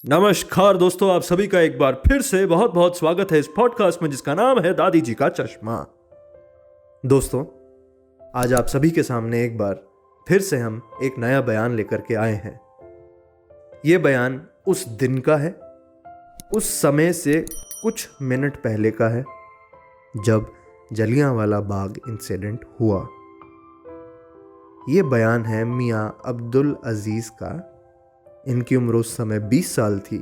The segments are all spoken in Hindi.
नमस्कार दोस्तों, आप सभी का एक बार फिर से बहुत बहुत स्वागत है इस पॉडकास्ट में जिसका नाम है दादी जी का चश्मा। दोस्तों, आज आप सभी के सामने एक बार फिर से हम एक नया बयान लेकर के आए हैं। ये बयान उस दिन का है, उस समय से कुछ मिनट पहले का है जब जलियांवाला बाग इंसिडेंट हुआ। ये बयान है मियां अब्दुल अजीज का। इनकी उम्र उस समय 20 साल थी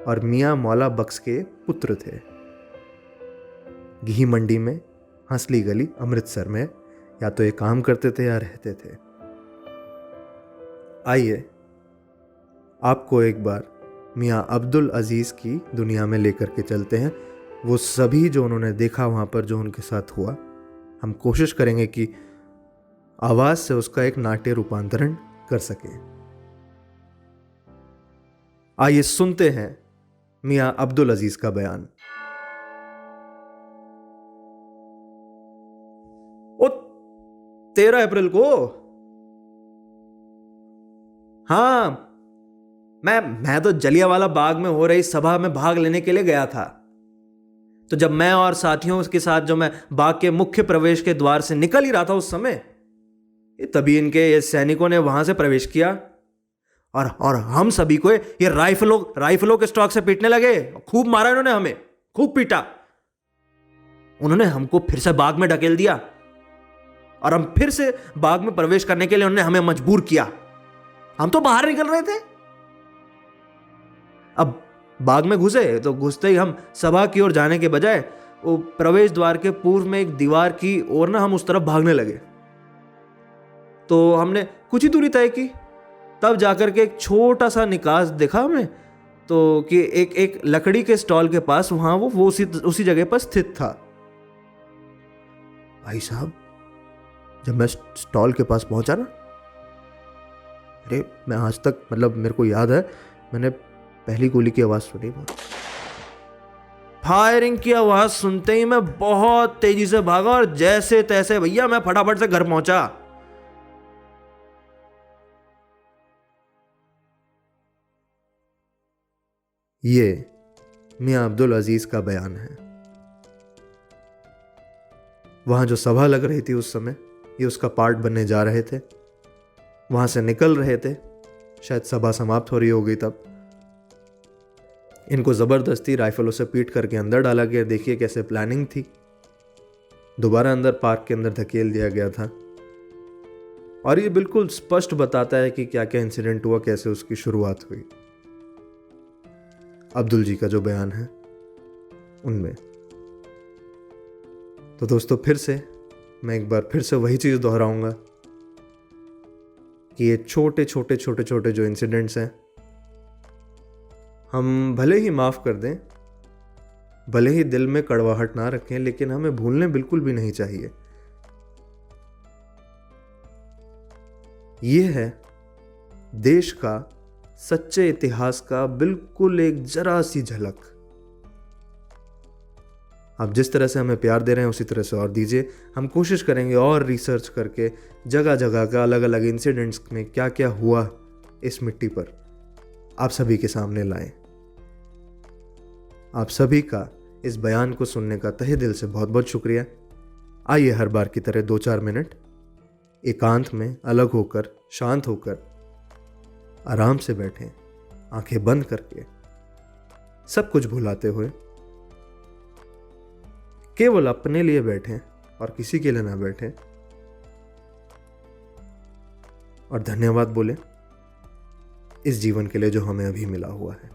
और मियां मौला बख्श के पुत्र थे। घी मंडी में हंसली गली अमृतसर में या तो ये काम करते थे या रहते थे। आइए आपको एक बार मियां अब्दुल अजीज की दुनिया में लेकर के चलते हैं। वो सभी जो उन्होंने देखा वहाँ पर, जो उनके साथ हुआ, हम कोशिश करेंगे कि आवाज़ से उसका एक नाट्य रूपांतरण कर सकें। आइए सुनते हैं मियां अब्दुल अजीज का बयान। 13 अप्रैल को मैं तो जलियांवाला बाग में हो रही सभा में भाग लेने के लिए गया था। तो जब मैं और साथियों के साथ जो मैं बाग के मुख्य प्रवेश के द्वार से निकल ही रहा था उस समय, तभी इनके सैनिकों ने वहां से प्रवेश किया और हम सभी को ये राइफलों के स्टॉक से पीटने लगे। खूब मारा इन्होंने, हमें खूब पीटा। उन्होंने हमको फिर से बाग में ढकेल दिया और हम फिर से बाग में प्रवेश करने के लिए उन्होंने हमें मजबूर किया। हम तो बाहर निकल रहे थे। अब बाग में घुसे तो घुसते ही हम सभा की ओर जाने के बजाय वो प्रवेश द्वार के पूर्व में एक दीवार की ओर हम उस तरफ भागने लगे। तो हमने कुछ ही दूरी तय की, तब जाकर के एक छोटा सा निकास देखा हमें, तो कि एक लकड़ी के स्टॉल के पास वहां वो उसी जगह पर स्थित था। भाई साहब, जब मैं स्टॉल के पास पहुंचा ना, अरे मैं आज तक मेरे को याद है, मैंने पहली गोली की आवाज सुनी। फायरिंग की आवाज सुनते ही मैं बहुत तेजी से भागा और जैसे तैसे भैया मैं फटाफट से घर पहुंचा। ये मियां अब्दुल अजीज का बयान है। वहां जो सभा लग रही थी उस समय, ये उसका पार्ट बनने जा रहे थे। वहां से निकल रहे थे, शायद सभा समाप्त हो रही होगी तब। इनको जबरदस्ती राइफलों से पीट करके अंदर डाला गया। देखिए कैसे प्लानिंग थी। दोबारा अंदर पार्क के अंदर धकेल दिया गया था और ये बिल्कुल स्पष्ट बताता है कि क्या क्या इंसिडेंट हुआ, कैसे उसकी शुरुआत हुई। अब्दुल जी का जो बयान है उनमें। तो दोस्तों, फिर से मैं एक बार फिर से वही चीज दोहराऊंगा कि ये छोटे छोटे जो इंसिडेंट्स हैं, हम भले ही माफ कर दें, भले ही दिल में कड़वाहट ना रखें, लेकिन हमें भूलने बिल्कुल भी नहीं चाहिए। ये है देश का सच्चे इतिहास का बिल्कुल एक जरा सी झलक। आप जिस तरह से हमें प्यार दे रहे हैं उसी तरह से और दीजिए। हम कोशिश करेंगे और रिसर्च करके जगह जगह का अलग अलग इंसिडेंट्स में क्या क्या हुआ इस मिट्टी पर आप सभी के सामने लाएं। आप सभी का इस बयान को सुनने का तहे दिल से बहुत बहुत शुक्रिया। आइए हर बार की तरह 2-4 मिनट एकांत में अलग होकर, शांत होकर, आराम से बैठें, आंखें बंद करके, सब कुछ भुलाते हुए केवल अपने लिए बैठें और किसी के लिए ना बैठें, और धन्यवाद बोलें इस जीवन के लिए जो हमें अभी मिला हुआ है।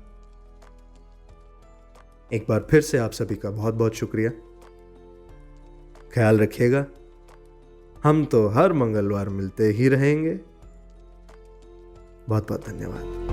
एक बार फिर से आप सभी का बहुत बहुत शुक्रिया। ख्याल रखिएगा। हम तो हर मंगलवार मिलते ही रहेंगे। बहुत बहुत धन्यवाद।